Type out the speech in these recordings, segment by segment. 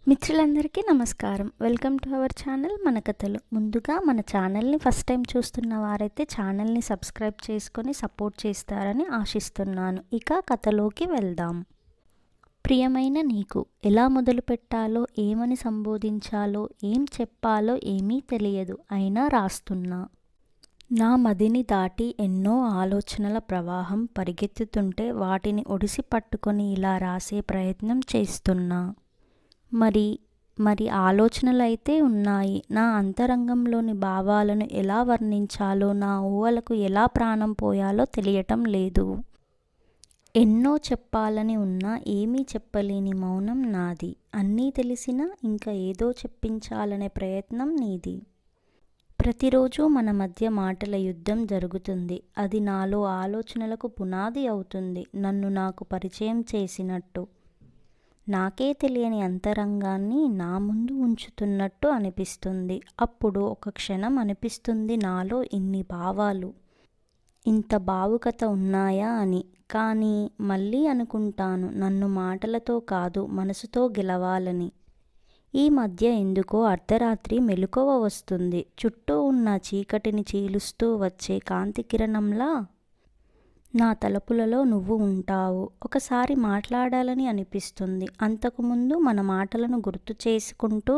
మిత్రులందరికీ నమస్కారం. Welcome to our channel మన కథలు. ముందుగా మన ఛానల్ని ఫస్ట్ టైం చూస్తున్న వారైతే ఛానల్ని సబ్స్క్రైబ్ చేసుకొని సపోర్ట్ చేస్తారని ఆశిస్తున్నాను. ఇక కథలోకి వెళ్దాం. ప్రియమైన నీకు ఎలా మొదలు పెట్టాలో, ఏమని సంబోధించాలో, ఏం చెప్పాలో ఏమీ తెలియదు. అయినా రాస్తున్నా. నా మదిని దాటి ఎన్నో ఆలోచనల ప్రవాహం పరిగెత్తుతుంటే వాటిని ఒడిసి పట్టుకొని ఇలా రాసే ప్రయత్నం చేస్తున్నా. మరి ఆలోచనలైతే ఉన్నాయి. నా అంతరంగంలోని భావాలను ఎలా వర్ణించాలో, నా ఊహలకు ఎలా ప్రాణం పోయాలో తెలియటం లేదు. ఎన్నో చెప్పాలని ఉన్నా ఏమీ చెప్పలేని మౌనం నాది. అన్నీ తెలిసినా ఇంకా ఏదో చెప్పించాలనే ప్రయత్నం నీది. ప్రతిరోజు మన మధ్య మాటల యుద్ధం జరుగుతుంది. అది నాలో ఆలోచనలకు పునాది అవుతుంది. నన్ను నాకు పరిచయం చేసినట్టు, నాకే తెలియని అంతరంగాన్ని నా ముందు ఉంచుతున్నట్టు అనిపిస్తుంది. అప్పుడు ఒక క్షణం అనిపిస్తుంది నాలో ఇన్ని భావాలు, ఇంత భావుకత ఉన్నాయా అని. కానీ మళ్ళీ అనుకుంటాను నన్ను మాటలతో కాదు మనసుతో గెలవాలని. ఈ మధ్య ఎందుకో అర్ధరాత్రి మెలకువ వస్తుంది. చుట్టూ ఉన్న చీకటిని చీలుస్తూ వచ్చే కాంతి కిరణంలా నా తలుపులలో నువ్వు ఉంటావు. ఒకసారి మాట్లాడాలని అనిపిస్తుంది. అంతకుముందు మన మాటలను గుర్తు చేసుకుంటూ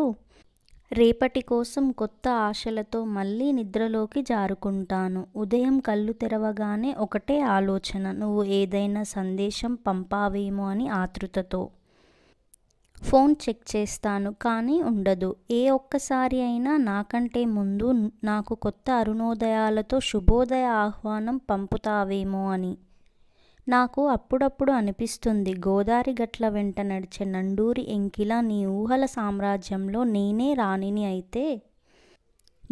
రేపటి కోసం కొత్త ఆశలతో మళ్ళీ నిద్రలోకి జారుకుంటాను. ఉదయం కళ్ళు తెరవగానే ఒకటే ఆలోచన, నువ్వు ఏదైనా సందేశం పంపావేమో అని ఆతృతతో ఫోన్ చెక్ చేస్తాను. కానీ ఉండదు. ఒక్కసారి అయినా నాకంటే ముందు నాకు కొత్త అరుణోదయాలతో శుభోదయ ఆహ్వానం పంపుతావేమో అని. నాకు అప్పుడప్పుడు అనిపిస్తుంది గోదారి గట్ల వెంట నడిచే నండూరి ఎంకిలా నీ ఊహల సామ్రాజ్యంలో నేనే రాణిని అయితే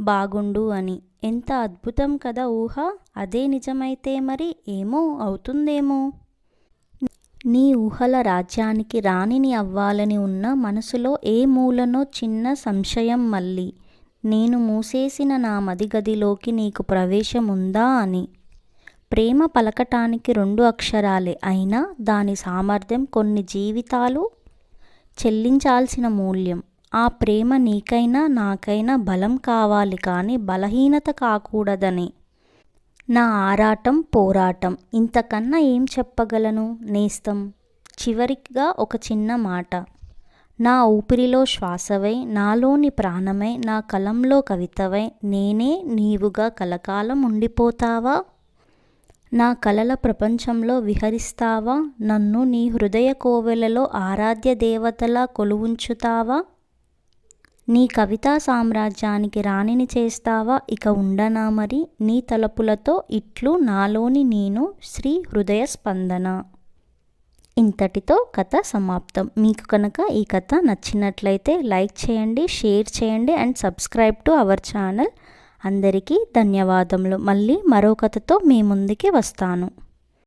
బాగుండు అని. ఎంత అద్భుతం కదా ఊహ. అదే నిజమైతే మరి ఏమో అవుతుందేమో. నీ ఊహల రాజ్యానికి రాణిని అవ్వాలని ఉన్న మనసులో ఏ మూలనో చిన్న సంశయం మళ్ళీ. నేను మూసేసిన నా మదిగదిలోకి నీకు ప్రవేశం ఉందా అని. ప్రేమ పలకటానికి 2 అక్షరాలే అయినా దాని సామర్థ్యం కొన్ని జీవితాలు చెల్లించాల్సిన మూల్యం. ఆ ప్రేమ నీకైనా నాకైనా బలం కావాలి కానీ బలహీనత కాకూడదని నా ఆరాటం, పోరాటం. ఇంతకన్నా ఏం చెప్పగలను నేస్తం. చివరిగా ఒక చిన్న మాట. నా ఊపిరిలో శ్వాసవై, నాలోని ప్రాణమై, నా కలంలో కవితవై, నేనే నీవుగా కలకాలం ఉండిపోతావా? నా కలల ప్రపంచంలో విహరిస్తావా? నన్ను నీ హృదయ కోవెలలో ఆరాధ్య దేవతలా కొలువుంచుతావా? నీ కవితా సామ్రాజ్యానికి రాణిని చేస్తావా? ఇక ఉండనా మరి నీ తలపులతో ఇట్లు నాలోని నేను శ్రీ హృదయ స్పందన. ఇంతటితో కథ సమాప్తం. మీకు కనుక ఈ కథ నచ్చినట్లయితే లైక్ చేయండి, షేర్ చేయండి and subscribe to our channel. అందరికీ ధన్యవాదములు. మళ్ళీ మరో కథతో మీ ముందుకి వస్తాను.